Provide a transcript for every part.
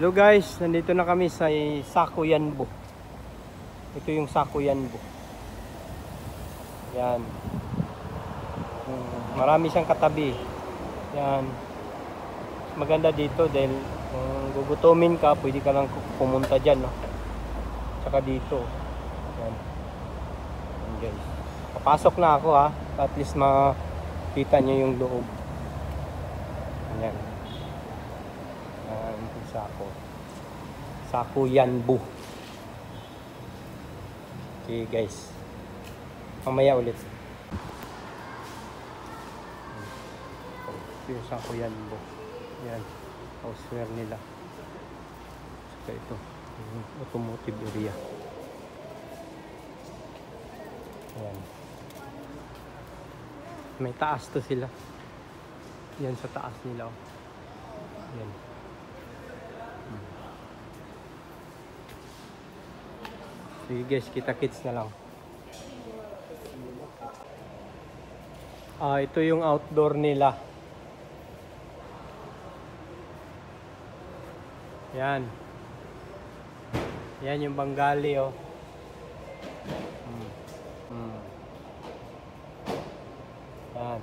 Hello guys, nandito na kami sa Sakuyanbo. Ito yung Sakuyanbo. Yan. Marami siyang katabi. Yan. Maganda dito dahil kung gugutumin ka, pwede ka lang pumunta dyan, no? Tsaka dito. Yan. Yan guys. Papasok na ako, ha. At least makita nyo yung loob. Yan. Sakuyanbo. Okay guys, mamaya ulit. Ito yung Sakuyanbo. Yan, houseware nila. Saka ito yung automotive area. Yan, may taas to sila. Yan sa taas nila, oh. Yan. Sige guys, kita-kits na lang. Ito yung outdoor nila. Yan. Yan yung Bengali, oh. Yan.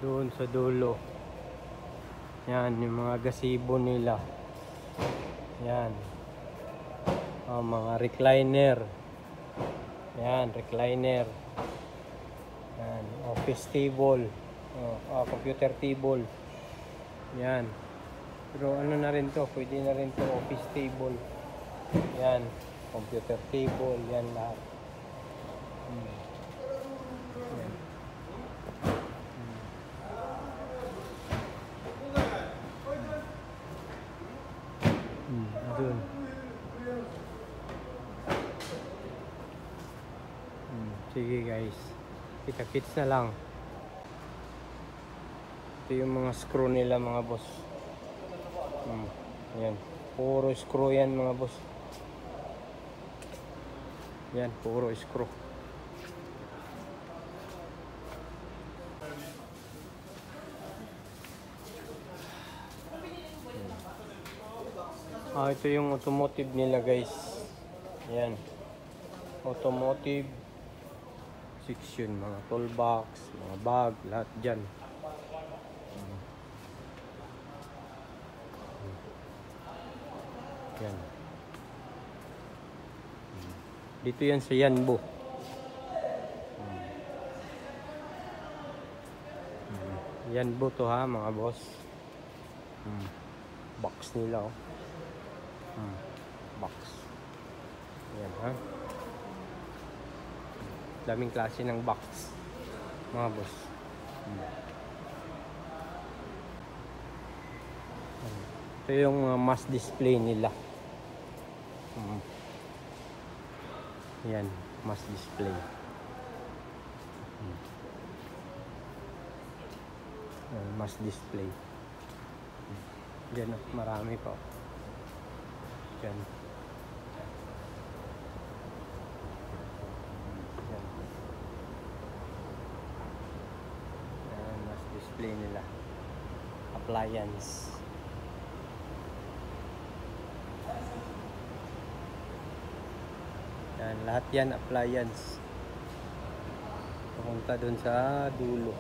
Doon sa dulo. Yan, yung mga gazebo nila. Yan. Mga recliner. Yan, recliner. Yan, office table. Computer table. Yan. Pero ano na rin to, pwede na rin to office table. Yan, computer table, yan lahat. Yan. Doon. Sige guys, kita-kits na lang. Ito yung mga screw nila mga boss. Yan, puro screw yan mga boss. Yan, puro screw. Ito yung automotive nila guys. Yan, automotive section, mga toolbox, mga bag, lahat dyan. Yan. Dito yan sa Yanbo. Yanbo to ha mga boss. Box nila, oh. Box. Yan ha. Daming klase ng box mga boss. Ito yung mass display nila. Yan, mass display. Yan, mass display. Diyan, marami pa. Diyan. Display nila, appliance. Yan, lahat yan appliance. Pumunta dun sa dulo.